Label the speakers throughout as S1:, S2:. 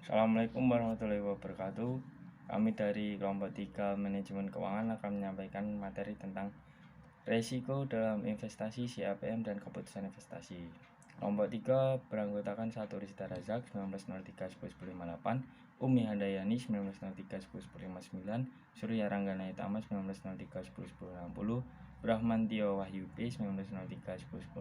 S1: Assalamualaikum warahmatullahi wabarakatuh. Kami dari kelompok 3 Manajemen Keuangan akan menyampaikan materi tentang resiko dalam investasi, CAPM, dan keputusan investasi. Kelompok 3 beranggotakan 1 Rizda Razak 1903-1058, Umi Handayani 1903-1059, Surya Ranggana Itama 1903-1060, Brahman Tio Wahyu P 1903-1062,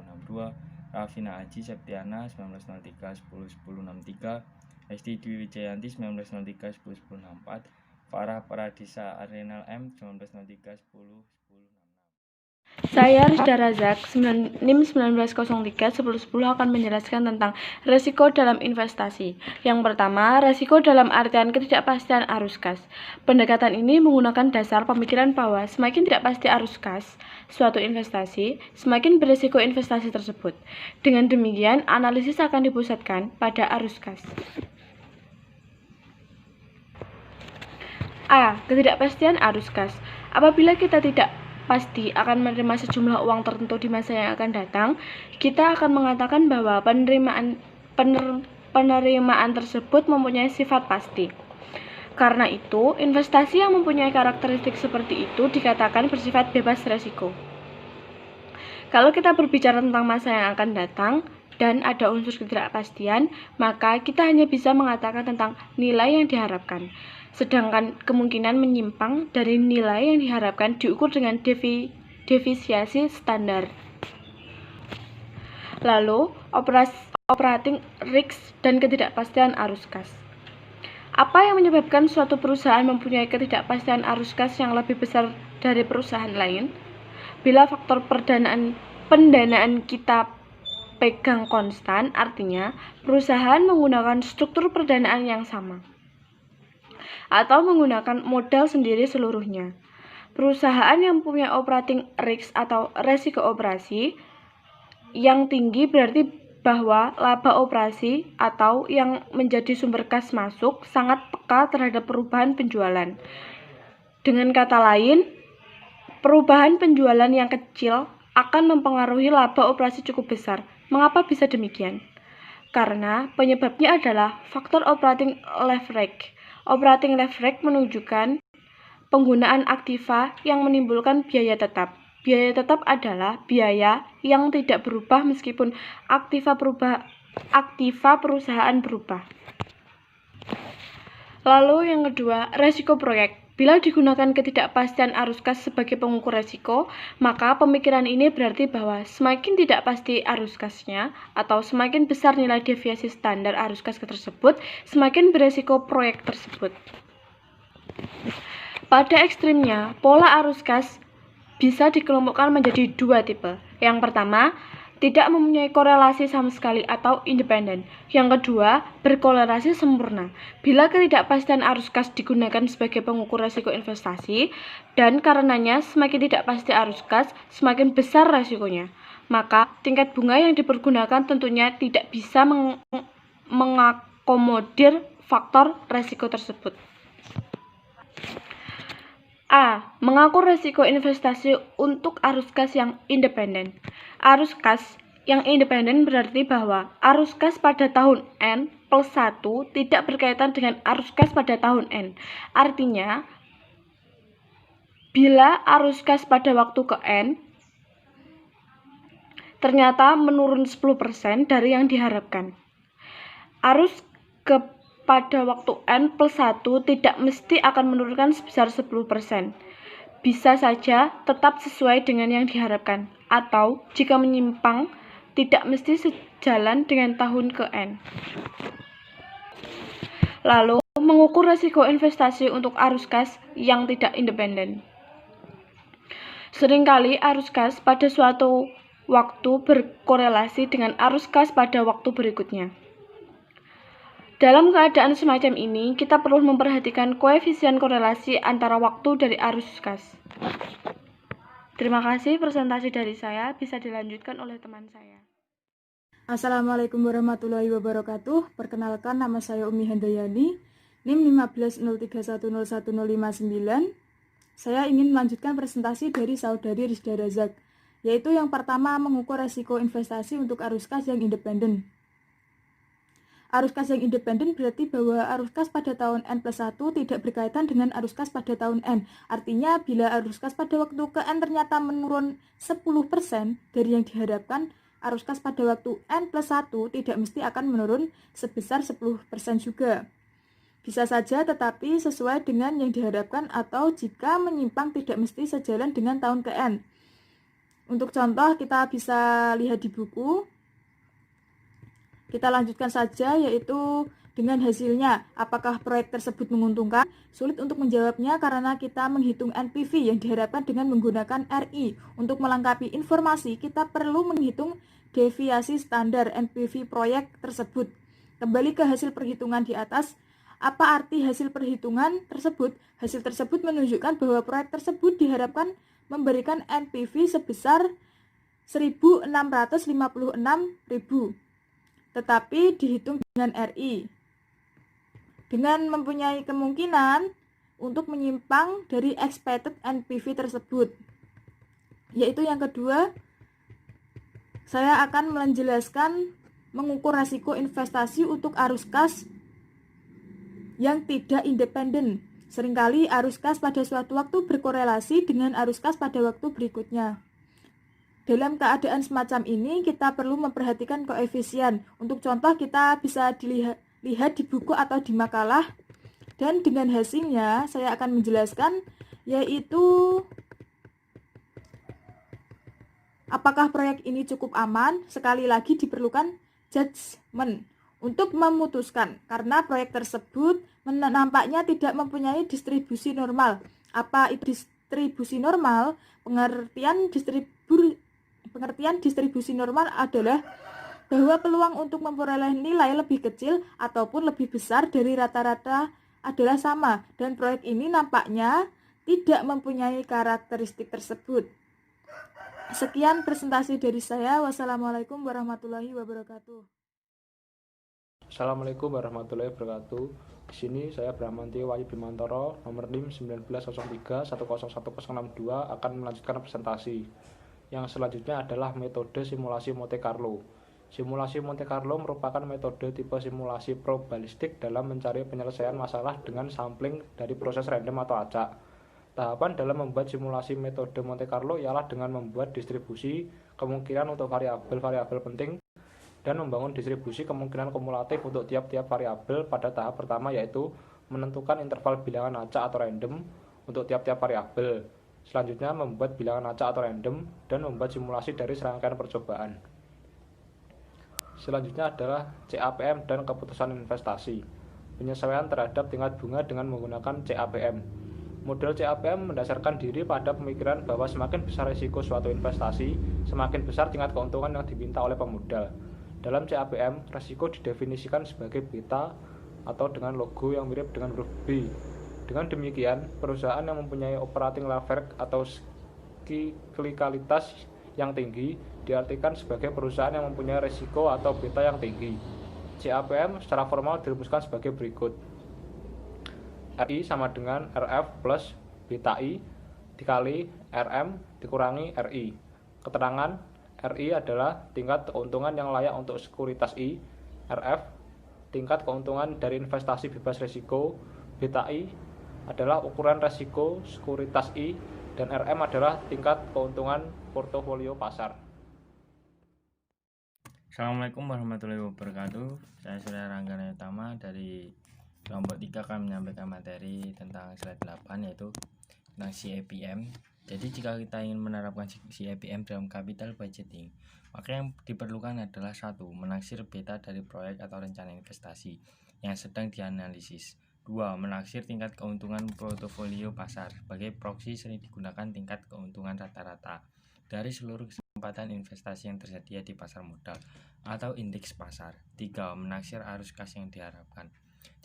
S1: Rafina Aji Septiana 1903-1063, Hesti Dwi Wijayanti 1903-1064, Farah Paradisa Arenal M 1903-1066.
S2: Saya Rizda Razak, NIM 1903-1010 akan menjelaskan tentang resiko dalam investasi. Yang pertama, resiko dalam artian ketidakpastian arus kas. Pendekatan ini menggunakan dasar pemikiran bahwa semakin tidak pasti arus kas suatu investasi, semakin beresiko investasi tersebut. Dengan demikian, analisis akan dipusatkan pada arus kas. A. Ketidakpastian arus kas. Apabila kita tidak pasti akan menerima sejumlah uang tertentu di masa yang akan datang, kita akan mengatakan bahwa penerimaan tersebut mempunyai sifat pasti. Karena itu, investasi yang mempunyai karakteristik seperti itu dikatakan bersifat bebas resiko. Kalau kita berbicara tentang masa yang akan datang dan ada unsur ketidakpastian, maka kita hanya bisa mengatakan tentang nilai yang diharapkan. Sedangkan kemungkinan menyimpang dari nilai yang diharapkan diukur dengan defisiasi standar. Lalu, operating risk dan ketidakpastian arus kas. Apa yang menyebabkan suatu perusahaan mempunyai ketidakpastian arus kas yang lebih besar dari perusahaan lain? Bila faktor pendanaan kita pegang konstan, artinya perusahaan menggunakan struktur pendanaan yang sama atau menggunakan modal sendiri seluruhnya. Perusahaan yang punya operating risk atau resiko operasi yang tinggi berarti bahwa laba operasi atau yang menjadi sumber kas masuk sangat peka terhadap perubahan penjualan. Dengan kata lain, perubahan penjualan yang kecil akan mempengaruhi laba operasi cukup besar. Mengapa bisa demikian? Karena penyebabnya adalah faktor operating leverage. Operating leverage menunjukkan penggunaan aktiva yang menimbulkan biaya tetap. Biaya tetap adalah biaya yang tidak berubah meskipun aktiva perusahaan berubah. Lalu yang kedua, resiko proyek. Bila digunakan ketidakpastian arus kas sebagai pengukur resiko, maka pemikiran ini berarti bahwa semakin tidak pasti arus kasnya atau semakin besar nilai deviasi standar arus kas tersebut, semakin beresiko proyek tersebut. Pada ekstrimnya, pola arus kas bisa dikelompokkan menjadi dua tipe. Yang pertama, tidak mempunyai korelasi sama sekali atau independen. Yang kedua, berkorelasi sempurna. Bila ketidakpastian arus kas digunakan sebagai pengukur resiko investasi dan karenanya semakin tidak pasti arus kas, semakin besar resikonya. Maka tingkat bunga yang dipergunakan tentunya tidak bisa mengakomodir faktor resiko tersebut. A. Mengakur resiko investasi untuk arus kas yang independen. Arus kas yang independen berarti bahwa arus kas pada tahun N plus 1 tidak berkaitan dengan arus kas pada tahun N. Artinya, bila arus kas pada waktu ke N ternyata menurun 10% dari yang diharapkan, arus pada waktu N plus 1 tidak mesti akan menurunkan sebesar 10%. Bisa saja tetap sesuai dengan yang diharapkan, atau jika menyimpang, tidak mesti sejalan dengan tahun ke N. Lalu, mengukur resiko investasi untuk arus kas yang tidak independen. Seringkali arus kas pada suatu waktu berkorelasi dengan arus kas pada waktu berikutnya. Dalam keadaan semacam ini, kita perlu memperhatikan koefisien korelasi antara waktu dari arus kas. Terima kasih, presentasi dari saya bisa dilanjutkan oleh teman saya.
S3: Assalamualaikum warahmatullahi wabarakatuh. Perkenalkan, nama saya Umi Handayani, NIM 1503101059. Saya ingin melanjutkan presentasi dari saudari Rizda Razak, yaitu yang pertama mengukur resiko investasi untuk arus kas yang independen. arus kas yang independen berarti bahwa arus kas pada tahun N+1 tidak berkaitan dengan arus kas pada tahun N. Artinya bila arus kas pada waktu ke N ternyata menurun 10% dari yang diharapkan, arus kas pada waktu N+1 tidak mesti akan menurun sebesar 10% juga. Bisa saja tetapi sesuai dengan yang diharapkan atau jika menyimpang tidak mesti sejalan dengan tahun ke N. Untuk contoh kita bisa lihat di buku. Kita lanjutkan saja yaitu dengan hasilnya. Apakah proyek tersebut menguntungkan? Sulit untuk menjawabnya karena kita menghitung NPV yang diharapkan dengan menggunakan RI. Untuk melengkapi informasi, kita perlu menghitung deviasi standar NPV proyek tersebut. Kembali ke hasil perhitungan di atas. Apa arti hasil perhitungan tersebut? Hasil tersebut menunjukkan bahwa proyek tersebut diharapkan memberikan NPV sebesar 1.656.000, tetapi dihitung dengan RI. Dengan mempunyai kemungkinan untuk menyimpang dari expected NPV tersebut. Yaitu yang kedua, saya akan menjelaskan mengukur risiko investasi untuk arus kas yang tidak independen. Seringkali arus kas pada suatu waktu berkorelasi dengan arus kas pada waktu berikutnya. Dalam keadaan semacam ini, kita perlu memperhatikan koefisien. Untuk contoh, kita bisa lihat di buku atau di makalah. Dan dengan hasilnya, saya akan menjelaskan, yaitu apakah proyek ini cukup aman. Sekali lagi diperlukan judgement untuk memutuskan, karena proyek tersebut nampaknya tidak mempunyai distribusi normal. Apa itu distribusi normal? Pengertian distribusi normal adalah bahwa peluang untuk memperoleh nilai lebih kecil ataupun lebih besar dari rata-rata adalah sama, dan proyek ini nampaknya tidak mempunyai karakteristik tersebut. Sekian presentasi dari saya. Wassalamualaikum warahmatullahi wabarakatuh.
S4: Assalamualaikum warahmatullahi wabarakatuh. Di sini saya Bramantio Wahyu Bimantoro, nomor NIM 1903101062 akan melanjutkan presentasi. Yang selanjutnya adalah metode simulasi Monte Carlo. Simulasi Monte Carlo merupakan metode tipe simulasi probabilistik dalam mencari penyelesaian masalah dengan sampling dari proses random atau acak. Tahapan dalam membuat simulasi metode Monte Carlo ialah dengan membuat distribusi kemungkinan untuk variabel-variabel penting dan membangun distribusi kemungkinan kumulatif untuk tiap-tiap variabel pada tahap pertama, yaitu menentukan interval bilangan acak atau random untuk tiap-tiap variabel. Selanjutnya membuat bilangan acak atau random dan membuat simulasi dari serangkaian percobaan. Selanjutnya adalah CAPM dan keputusan investasi. Penyesuaian terhadap tingkat bunga dengan menggunakan CAPM. Model CAPM mendasarkan diri pada pemikiran bahwa semakin besar risiko suatu investasi, semakin besar tingkat keuntungan yang diminta oleh pemodal. Dalam CAPM, risiko didefinisikan sebagai beta atau dengan logo yang mirip dengan huruf B. Dengan demikian, perusahaan yang mempunyai operating leverage atau siklikalitas yang tinggi diartikan sebagai perusahaan yang mempunyai risiko atau beta yang tinggi. CAPM secara formal dirumuskan sebagai berikut. RI sama dengan RF plus beta I dikali RM dikurangi RI. Keterangan RI adalah tingkat keuntungan yang layak untuk sekuritas I, RF tingkat keuntungan dari investasi bebas risiko, beta I adalah ukuran risiko sekuritas I, dan RM adalah tingkat keuntungan portofolio pasar.
S1: Assalamualaikum warahmatullahi wabarakatuh. Saya Surya Ranggana Utama dari kelompok 3 akan menyampaikan materi tentang slide 8, yaitu tentang CAPM. Jadi jika kita ingin menerapkan CAPM dalam capital budgeting, maka yang diperlukan adalah 1. Menaksir beta dari proyek atau rencana investasi yang sedang dianalisis. 2. Menaksir tingkat keuntungan portofolio pasar. Sebagai proksi sering digunakan tingkat keuntungan rata-rata dari seluruh kesempatan investasi yang tersedia di pasar modal atau indeks pasar. 3. Menaksir arus kas yang diharapkan.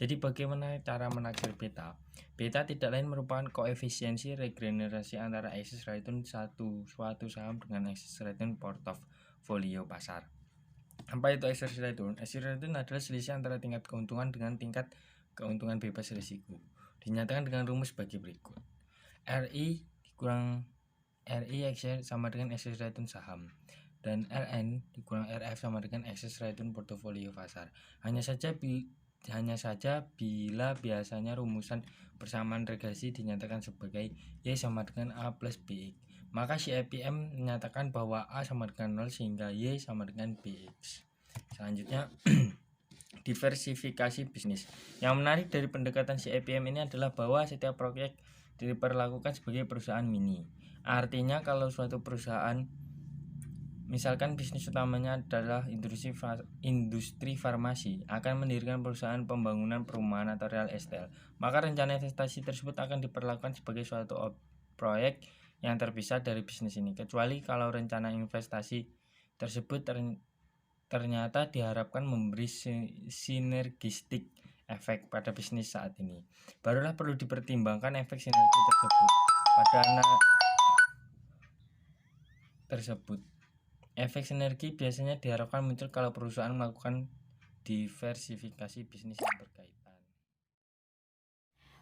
S1: Jadi bagaimana cara menaksir beta? Beta tidak lain merupakan koefisiensi regenerasi antara excess return suatu saham dengan excess return portofolio pasar. Apa itu excess return? Excess return adalah selisih antara tingkat keuntungan dengan tingkat keuntungan bebas risiko. Dinyatakan dengan rumus sebagai berikut. RI dikurang RI excess sama dengan excess return saham. dan RN dikurang RF sama dengan excess return portofolio pasar. Hanya saja bila biasanya rumusan persamaan regresi dinyatakan sebagai Y sama dengan A plus BX, maka CAPM menyatakan bahwa A sama dengan 0 sehingga Y sama dengan BX. Selanjutnya diversifikasi bisnis. Yang menarik dari pendekatan CAPM ini adalah bahwa setiap proyek diperlakukan sebagai perusahaan mini. Artinya kalau suatu perusahaan, misalkan bisnis utamanya adalah industri farmasi, akan mendirikan perusahaan pembangunan perumahan atau real estate, maka rencana investasi tersebut akan diperlakukan sebagai suatu proyek yang terpisah dari bisnis ini, kecuali kalau rencana investasi tersebut ternyata diharapkan memberi sinergistik efek pada bisnis saat ini. Barulah perlu dipertimbangkan efek sinergi tersebut. Efek sinergi biasanya diharapkan muncul kalau perusahaan melakukan diversifikasi bisnis yang berkaitan.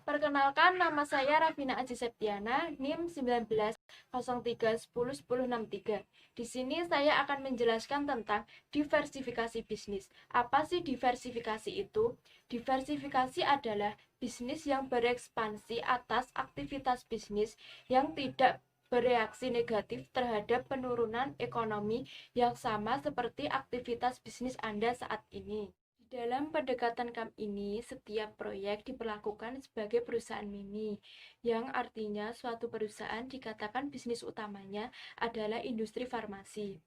S2: Perkenalkan, nama saya Rafina Aji Septiana, NIM 1903101063. Di sini saya akan menjelaskan tentang diversifikasi bisnis. Apa sih diversifikasi itu? Diversifikasi adalah bisnis yang berekspansi atas aktivitas bisnis yang tidak bereaksi negatif terhadap penurunan ekonomi yang sama seperti aktivitas bisnis Anda saat ini. Dalam pendekatan KAM ini, setiap proyek diperlakukan sebagai perusahaan mini, yang artinya suatu perusahaan dikatakan bisnis utamanya adalah industri farmasi,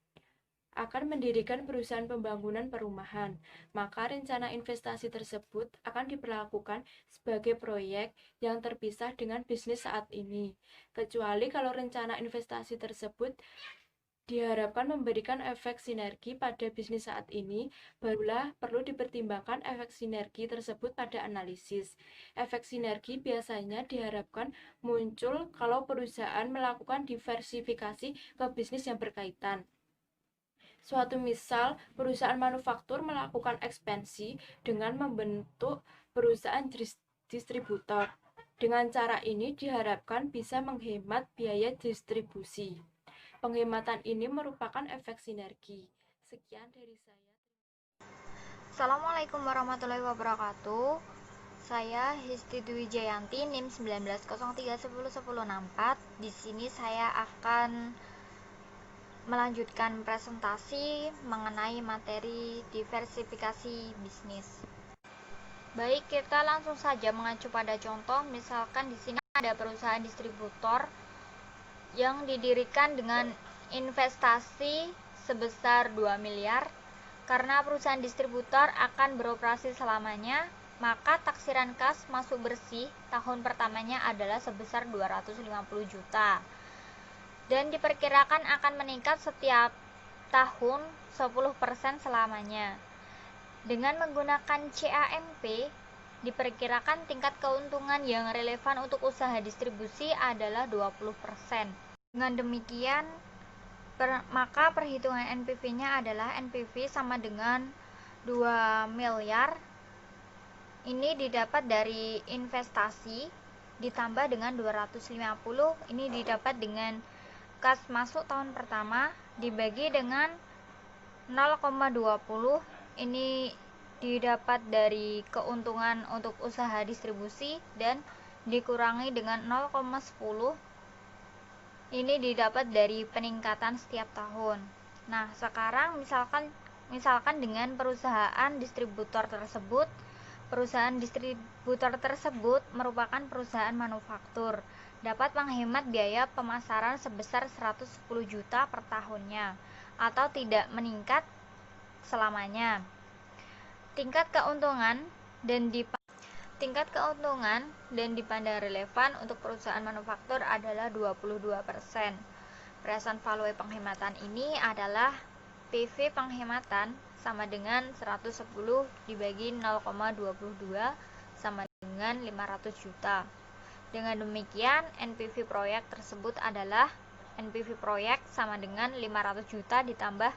S2: akan mendirikan perusahaan pembangunan perumahan, maka rencana investasi tersebut akan diperlakukan sebagai proyek yang terpisah dengan bisnis saat ini, kecuali kalau rencana investasi tersebut diharapkan memberikan efek sinergi pada bisnis saat ini, barulah perlu dipertimbangkan efek sinergi tersebut pada analisis. Efek sinergi biasanya diharapkan muncul kalau perusahaan melakukan diversifikasi ke bisnis yang berkaitan. Suatu misal, perusahaan manufaktur melakukan ekspansi dengan membentuk perusahaan distributor. Dengan cara ini diharapkan bisa menghemat biaya distribusi. Penghematan ini merupakan efek sinergi. Sekian dari saya.
S5: Assalamualaikum warahmatullahi wabarakatuh. Saya Histi Dwi Jayanti, NIM 1903101064. Di sini saya akan melanjutkan presentasi mengenai materi diversifikasi bisnis. Baik, kita langsung saja mengacu pada contoh. Misalkan di sini ada perusahaan distributor yang didirikan dengan investasi sebesar 2 miliar. Karena perusahaan distributor akan beroperasi selamanya, maka taksiran kas masuk bersih tahun pertamanya adalah sebesar 250 juta. Dan diperkirakan akan meningkat setiap tahun 10% selamanya. Dengan menggunakan CAMP, diperkirakan tingkat keuntungan yang relevan untuk usaha distribusi adalah 20%. Dengan demikian, maka perhitungan NPV-nya adalah NPV sama dengan 2 miliar. Ini didapat dari investasi ditambah dengan 250. Ini didapat dengan kas masuk tahun pertama dibagi dengan 0,20. Ini didapat dari keuntungan untuk usaha distribusi dan dikurangi dengan 0,10. Ini didapat dari peningkatan setiap tahun. Nah, sekarang misalkan dengan perusahaan distributor tersebut merupakan perusahaan manufaktur, dapat menghemat biaya pemasaran sebesar 110 juta per tahunnya atau tidak meningkat selamanya. Tingkat keuntungan dan dipandang relevan untuk perusahaan manufaktur adalah 22%. Present value penghematan ini adalah PV penghematan sama dengan 110 dibagi 0,22 sama dengan 500 juta. Dengan demikian, NPV proyek tersebut adalah NPV proyek sama dengan 500 juta ditambah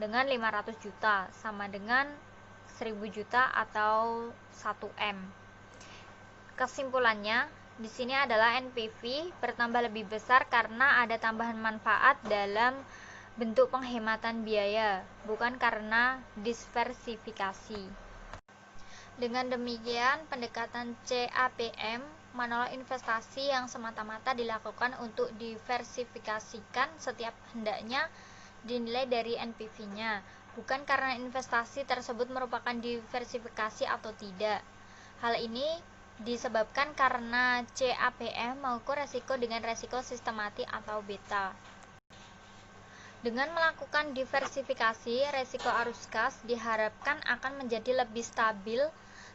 S5: dengan 500 juta sama dengan 1000 juta atau 1M. Kesimpulannya, di sini adalah NPV bertambah lebih besar karena ada tambahan manfaat dalam bentuk penghematan biaya, bukan karena diversifikasi. Dengan demikian, pendekatan CAPM menolak investasi yang semata-mata dilakukan untuk diversifikasikan setiap hendaknya dinilai dari NPV-nya, bukan karena investasi tersebut merupakan diversifikasi atau tidak. Hal ini disebabkan karena CAPM mengukur resiko dengan resiko sistematik atau beta. Dengan melakukan diversifikasi, resiko arus kas diharapkan akan menjadi lebih stabil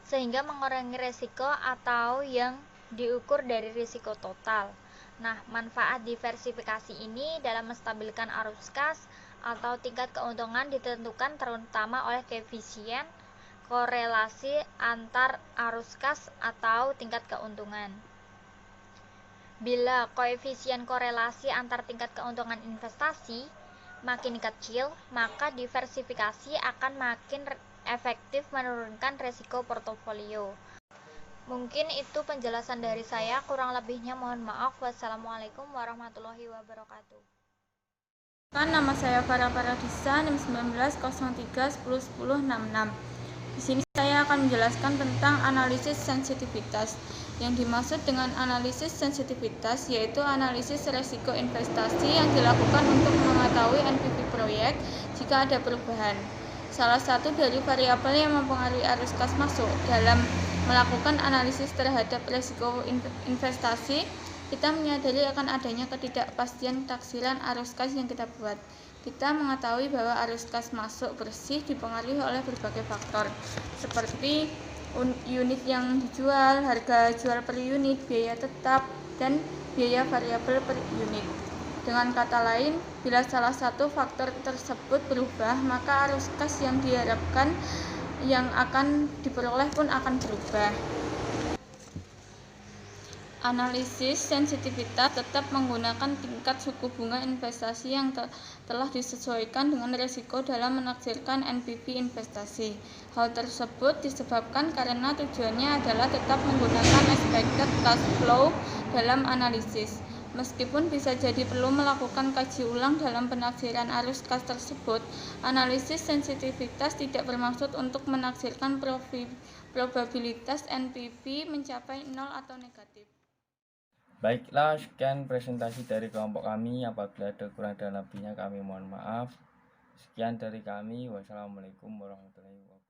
S5: sehingga mengurangi resiko atau yang diukur dari risiko total. Nah, manfaat diversifikasi ini dalam menstabilkan arus kas atau tingkat keuntungan ditentukan terutama oleh koefisien korelasi antar arus kas atau tingkat keuntungan. Bila koefisien korelasi antar tingkat keuntungan investasi makin kecil, maka diversifikasi akan makin efektif menurunkan risiko portofolio. Mungkin itu penjelasan dari saya, kurang lebihnya mohon maaf. Wassalamualaikum warahmatullahi wabarakatuh.
S6: Nama saya Farah Paradisa, NIM 1903101066. Di sini saya akan menjelaskan tentang analisis sensitivitas. Yang dimaksud dengan analisis sensitivitas yaitu analisis resiko investasi yang dilakukan untuk mengetahui NPV proyek jika ada perubahan. Salah satu dari variabel yang mempengaruhi arus kas masuk dalam melakukan analisis terhadap risiko investasi, kita menyadari akan adanya ketidakpastian taksiran arus kas yang kita buat. Kita mengetahui bahwa arus kas masuk bersih dipengaruhi oleh berbagai faktor, seperti unit yang dijual, harga jual per unit, biaya tetap, dan biaya variabel per unit. Dengan kata lain, bila salah satu faktor tersebut berubah, maka arus kas yang diharapkan yang akan diperoleh pun akan berubah. Analisis sensitivitas tetap menggunakan tingkat suku bunga investasi yang telah disesuaikan dengan risiko dalam menaksirkan NPV investasi. Hal tersebut disebabkan karena tujuannya adalah tetap menggunakan expected cash flow dalam analisis. Meskipun bisa jadi perlu melakukan kaji ulang dalam penaksiran arus kas tersebut, analisis sensitivitas tidak bermaksud untuk menaksirkan probabilitas NPV mencapai 0 atau negatif.
S1: Baiklah, sekian presentasi dari kelompok kami. Apabila ada kurang dan lebihnya kami mohon maaf. Sekian dari kami. Wassalamualaikum warahmatullahi wabarakatuh.